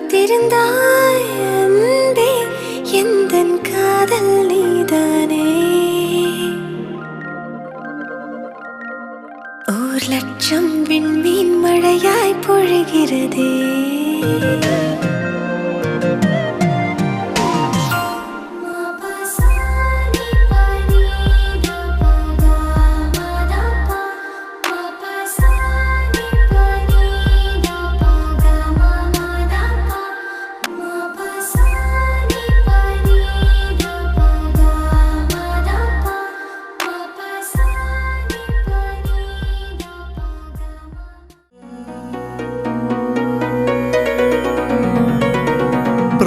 காத்திருந்தாய் அன்பே எந்தன் காதல் நீதானே. 1,00,000 விண்மீன் மழையாய் பொழிகிறதே.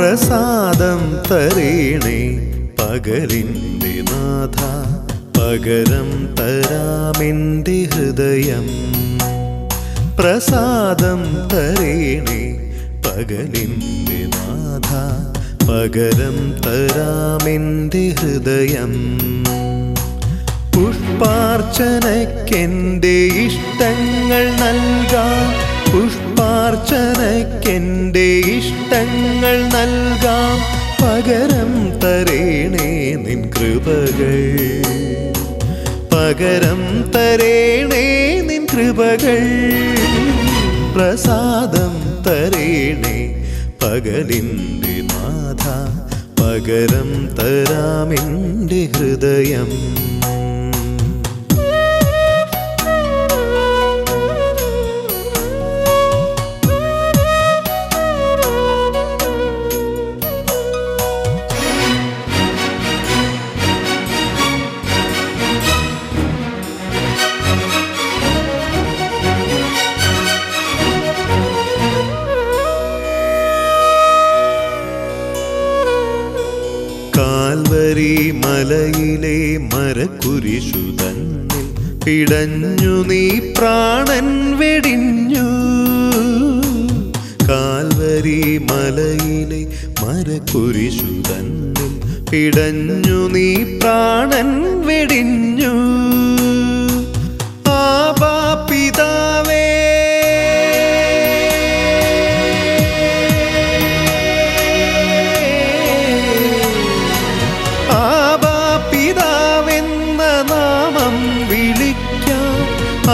പ്രസാദം തരേണേ പകലിൻ്റെ നാഥ, പകരം തരാമെൻ്റെ ഹൃദയം. പ്രസാദം തരേണേ പകലിൻ്റെ നാഥ, പകരം തരാമെൻ്റെ ഹൃദയം. പുഷ്പാർച്ചനയ്ക്കെൻ്റെ ഇഷ്ടങ്ങൾ നൽകാം, പുഷ്പാർച്ചനയ്ക്കെൻ്റെ ഇഷ്ടങ്ങൾ നൽകാം. പകരം തരേണേ നിൻ കൃപകൾ, പകരം തരേണേ നിൻ കൃപകൾ. പ്രസാദം തരേണേ പകലിൻ്റെ നാഥ, പകരം തരാമെൻ്റെ ഹൃദയം. കാൽവരി മലയിലെ മരക്കുരിശു തന്നിൽ പിടഞ്ഞു നീ പ്രാണൻ വെടിഞ്ഞു. കാൽവരി മലയിലെ മരക്കുരിശു തന്നിൽ പിടഞ്ഞു നീ പ്രാണൻ വെടിഞ്ഞു. ആബാ പിതാവേ,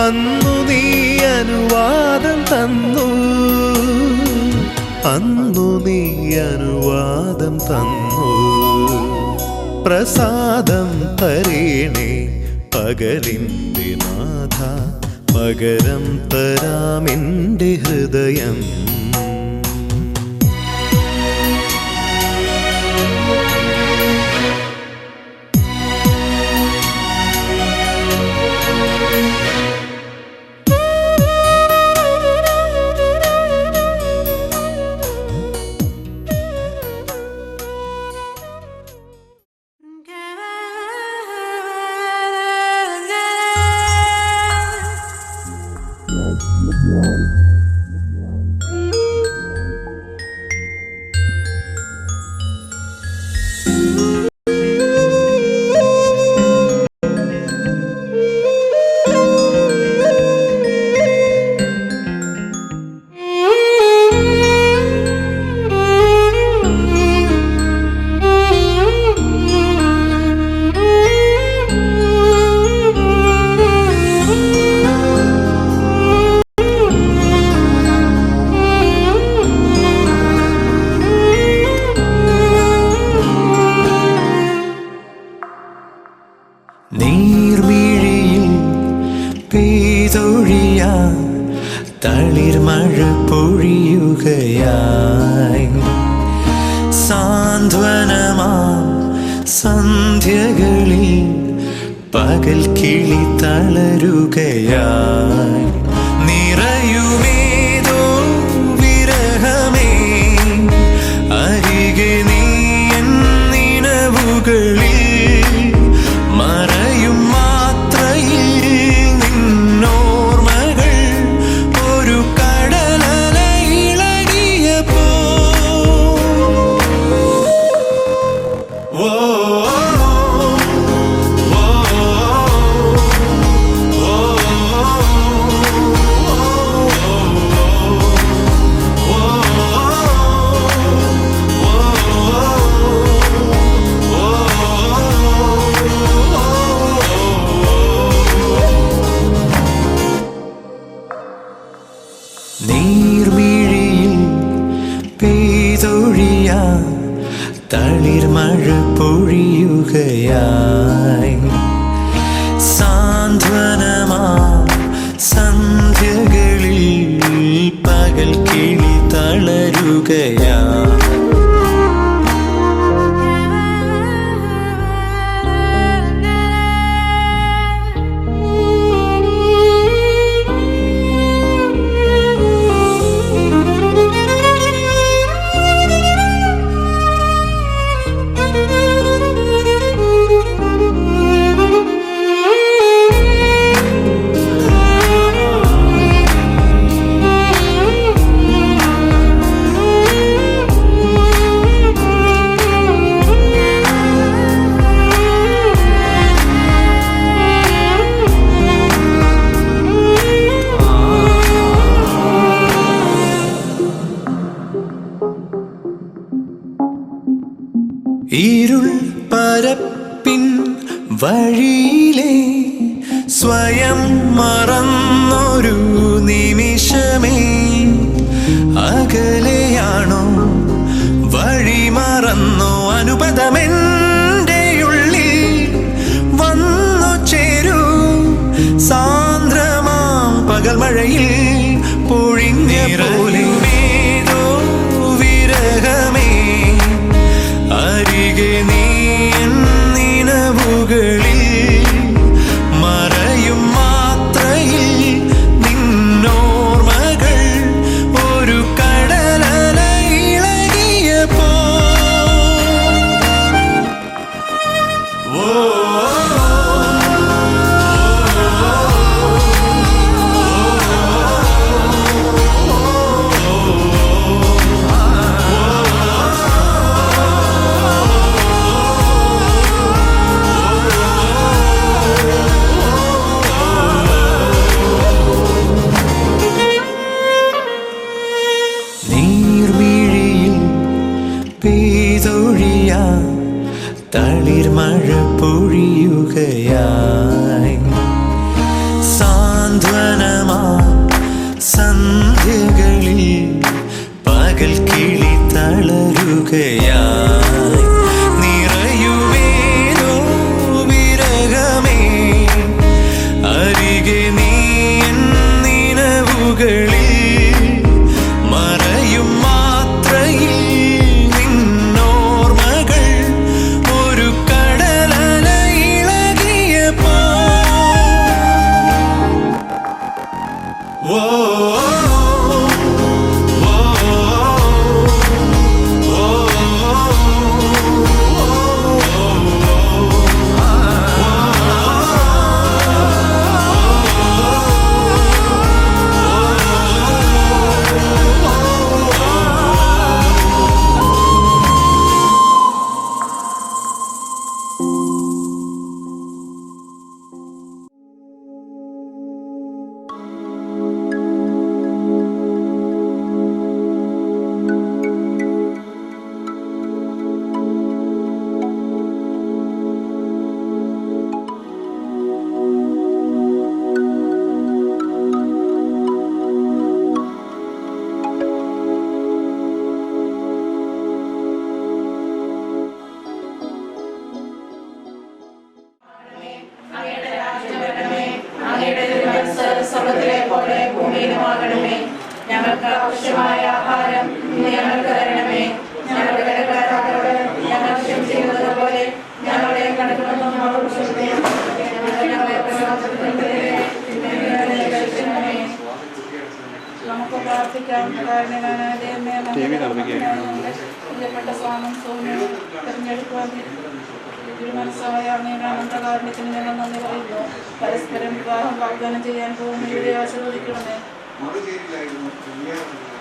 അന്നു നീ അനുവാദം തന്നു, അന്നു നീ അനുവാദം തന്നു. പ്രസാദം തരേണേ പകലിൻ്റെ നാഥ, പകരം തരാമെൻ്റെ ഹൃദയം. നീർമിഴിയിൽ പെയ്തൊഴിയാ തളിർമഴ പൊഴിയുകയായി, സാന്ത്വനമാം സന്ധ്യകളിൽ പകൽ കിളി തളരുകയായി. നിറയുമേതോ വിരഹമേ അരികെ നീ എൻ നിനവുകളിൽ, മറയും മാത്രയിൽ നിന്നോർമ്മകൾ ഒരു കടലല ഇളകിയപ്പോ. ഓ ഓ ഓ ഓ നീർമിഴിയിൽ പെയ്തൊഴിയ തളിർമഴ പൊഴിയുകയായി സാന്ത്വനമാ സന്ധ്യകളിൽ പകൽ കിളി തളരുകയാ ഇരുൾ പരപ്പിൻ വഴിയിലെ സ്വയം മറന്നൊരു നിമിഷമേ അകലെയാണോ വഴി മറന്നോ അനുപദമെൻ്റെ ഉള്ളിൽ വന്നു ചേരൂ സാന്ദ്രമാം പകൽ മഴയിൽ പൊഴിഞ്ഞ പോലെ വിരഹമേ അരികെ നീ നിനവുകളിൽ മറയും മാത്രയിൽ നിന്നോർമകൾ ഒരു കടലല ഇളകിയപ്പോ പെയ്തൊഴിയ തളിർമഴ പൊഴിയുകയായി സാന്ത്വനമാ സന്ധ്യകളിൽ പകൽ കിളി തളരുകയായി നിറയുമേനോ വിരഹമേ അരികെ നീ നിനവുകളിൽ മറയും മാത്രയിൽ ഞങ്ങൾക്ക് ആവശ്യമായ ആഹാരം ഞങ്ങൾക്ക് തരണമേ. ഞങ്ങളുടെ കടക്കാരോട് ഞങ്ങൾ ക്ഷമിച്ചിരുന്നത് പോലെ ഞങ്ങളുടെ കടങ്ങളൊന്നും നമുക്ക് പ്രാർത്ഥിക്കാം. പ്രിയപ്പെട്ട സ്വാമം സോനു തെരഞ്ഞെടുക്കുവാൻ തീരുമാനിച്ചതായ അങ്ങയുടെ അനന്തകാരുണ്യത്തിന് ഞങ്ങൾ നന്ദി പറയുന്നു. പരസ്പരം വിവാഹം വാഗ്ദാനം ചെയ്യാൻ പോകുന്നവരെ ആശീർവദിക്കണമേ.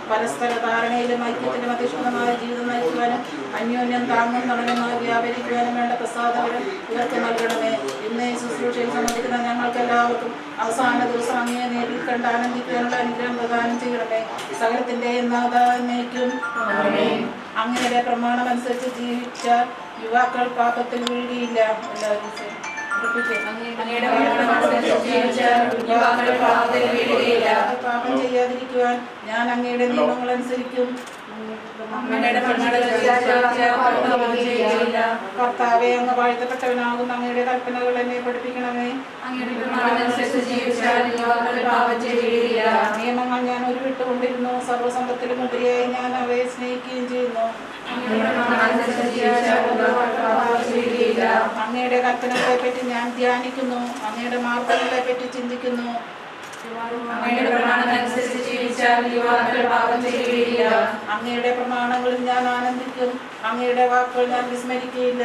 പരസ്പര ധാരണയിലും ഐക്യത്തിലും അധിഷ്ഠിതമായ ജീവിതം നയിക്കുവാനും അന്യോന്യം താങ്ങും തണലുമായി വ്യാപരിക്കുവാനും വേണ്ട പ്രസാദവരം ഇവർക്ക് നൽകണമേ. ഇന്ന് ഈ ശുശ്രൂഷയിൽ സംബന്ധിക്കുന്ന ഞങ്ങൾക്ക് എല്ലാവർക്കും അവസാന ദിവസം അങ്ങയെ നേരിൽ കണ്ട് ആനന്ദിക്കാനുള്ള അനുഗ്രഹം പ്രദാനം ചെയ്യണമേ. സകലത്തിൻ്റെയും നാഥാനേക്കും അങ്ങയുടെ പ്രമാണമനുസരിച്ച് ജീവിച്ച യുവാക്കൾ പാപത്തിൽ വീഴിയില്ല. പാപത്തിൽ വീഴുകയില്ല. പാപം ചെയ്യാതിരിക്കുവാൻ ഞാൻ അങ്ങയുടെ നിയമങ്ങൾ അനുസരിക്കും. കർത്താവെ, അങ്ങ് വാഴ്ത്തപ്പെട്ടവനാകുന്ന അങ്ങയുടെ കൽപ്പനകൾ എന്നെ പഠിപ്പിക്കണമേ. നിയമങ്ങൾ ഞാൻ ഉരുവിട്ടുകൊണ്ടിരുന്നു, സർവ്വസമ്പത്തിലും ഉപരിയായി ഞാൻ അവയെ സ്നേഹിക്കുകയും ചെയ്യുന്നു. അങ്ങയുടെ കൽപ്പനകളെ പറ്റി ഞാൻ ധ്യാനിക്കുന്നു, അങ്ങയുടെ മാർഗങ്ങളെ പറ്റി ചിന്തിക്കുന്നു. അങ്ങയുടെ പ്രമാണങ്ങളിൽ ഞാൻ ആനന്ദിക്കും, അങ്ങയുടെ വാക്കുകൾ ഞാൻ വിസ്മരിക്കുകയില്ല.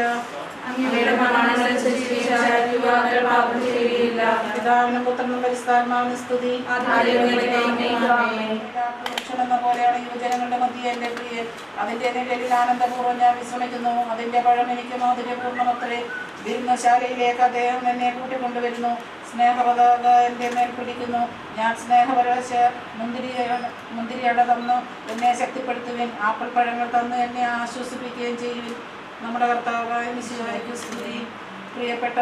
പിതാവിനും പുത്രനും പരിശുദ്ധാത്മാവിനും സ്തുതി. എന്ന പോലെയാണ് യുവജനങ്ങളുടെ മധ്യ എന്റെ പ്രിയൻ. അതിന്റെ നിഴലിൽ ആനന്ദപൂർവ്വം ഞാൻ വിശ്രമിക്കുന്നു. അതിന്റെ പഴം എനിക്ക് മാധുര്യപൂർണ്ണമത്രേ. വിരുന്നശാലയിലേക്ക് അദ്ദേഹം എന്നെ കൂട്ടിക്കൊണ്ടുവരുന്നു. സ്നേഹപതാക എൻ്റെ മേൽ പിടിക്കുന്നു. ഞാൻ സ്നേഹപരവശ മുന്തിരിയട തന്നു എന്നെ ശക്തിപ്പെടുത്തുവിൻ. ആപ്പിൾ പഴങ്ങൾ തന്ന് എന്നെ ആശ്വസിപ്പിക്കുകയും ചെയ്യുവിൻ. നമ്മുടെ കർത്താവായ മിശിഹായ്ക്ക് സ്തുതി. പ്രിയപ്പെട്ട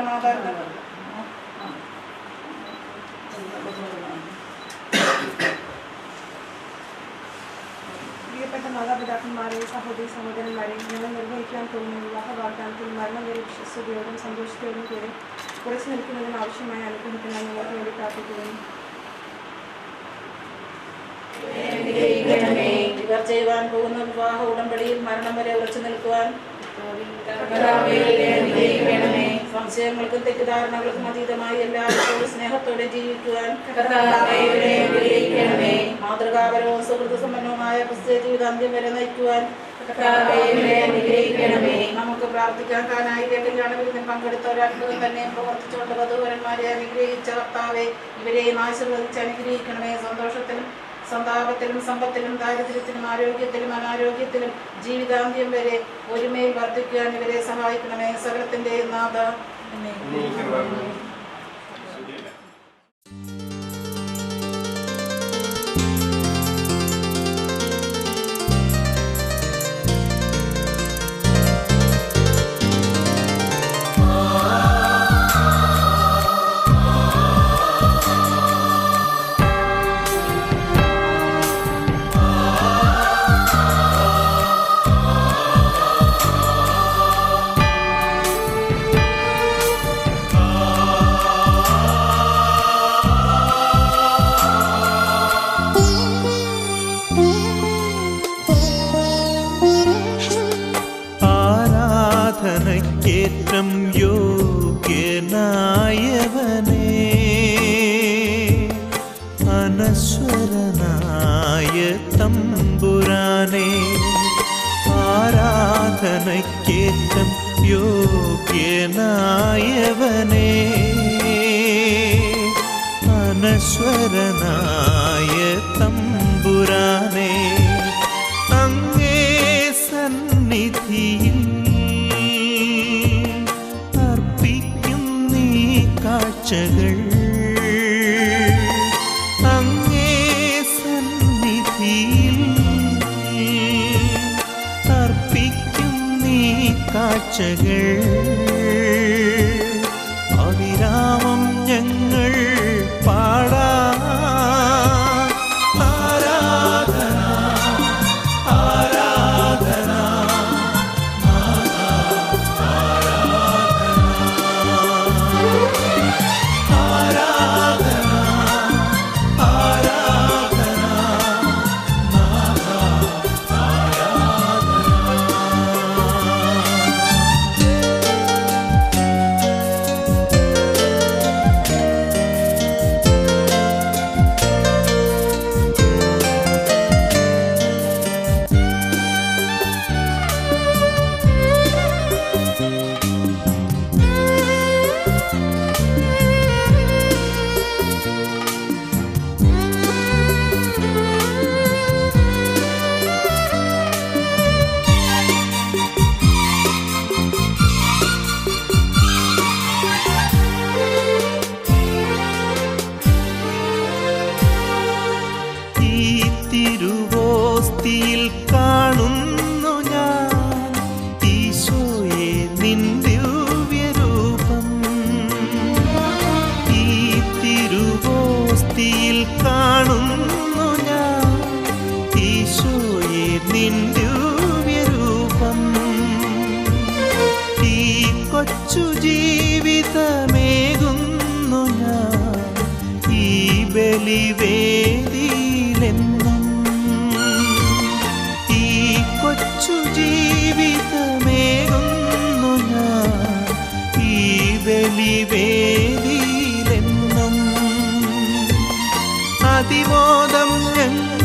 മാതാപിതാക്കന്മാരെ, സഹോദരി സഹോദരന്മാരെ, ഞങ്ങൾ നിർവഹിക്കാൻ തോന്നുന്ന വിവാഹ വാഗ്ദാനത്തിൽ മരണം വരെ വിശ്വസ്തയോടും സന്തോഷത്തോടും കൂടെ കുറച്ചു നിൽക്കുന്നതിന് ആവശ്യമായ അനുഗ്രഹത്തിനായി ഞങ്ങൾക്ക് വേണ്ടി പ്രാർത്ഥിക്കുന്നു. ഇവർ ചെയ്യുവാൻ പോകുന്ന വിവാഹ ഉടമ്പടിയിൽ മരണം വരെ ഉറച്ചു നിൽക്കുവാൻ, സംശയങ്ങൾക്കും തെറ്റിദ്ധാരണകൾക്കും അതീതമായി എല്ലാവരോടും സ്നേഹത്തോടെ ജീവിക്കുവാൻ, മാതൃകാപരവും സുഹൃത്ത് സമ്പന്നവുമായ ക്രിസ്തീയ ജീവിതാന്ത്യം വരെ നയിക്കുവാൻ നമുക്ക് പ്രാർത്ഥിക്കാൻ. കാനായിലെ കല്യാണ വിരുന്നിൽ പങ്കെടുത്ത ഒരത്ഭുതം തന്നെ പ്രവർത്തിച്ചുകൊണ്ട് വധൂവരന്മാരെ അനുഗ്രഹിച്ച കർത്താവെ, ഇവരെയും ആശീർവദിച്ച് അനുഗ്രഹിക്കണമേ. സന്തോഷത്തിലും സന്താപത്തിലും സമ്പത്തിലും ദാരിദ്ര്യത്തിലും ആരോഗ്യത്തിലും അനാരോഗ്യത്തിലും ജീവിതാന്ത്യം വരെ ഒരുമയിൽ വർദ്ധിക്കാൻ ഇവരെ സഹായിക്കണമേ. സകലത്തിന്റെ നാഥ. ആരാധനയ്ക്കേറ്റം യോഗ്യനായവനേ, അനശ്വരനായ തമ്പുരാനേ. ആരാധനയ്ക്കേറ്റം യോഗ്യനായവനേ, അനശ്വരനായ തമ്പുരാനേ. അങ്ങേ സന്നിധിയിൽ കാഴ്ചകൾ, അങ്ങേ സന്നിധിയിൽ അർപ്പിക്കും നീ കാഴ്ചകൾ. അവിരാമം ഞങ്ങൾ പാടാം. ആരാധന ആരാധന തിരുവോസ്തിയിൽ കാണുന്നു ഞാൻ ഈശോയെ നിൻ ദിവ്യരൂപം. ഈ തിരുവോസ്തിയിൽ കാണുന്നു ബലിവേദിയിലെന്നും ഈ കൊച്ചു ജീവിതമേകുന്നു ഞാൻ ഈ ബലിവേദിയിലെന്നും അതിമോദം ഞങ്ങൾ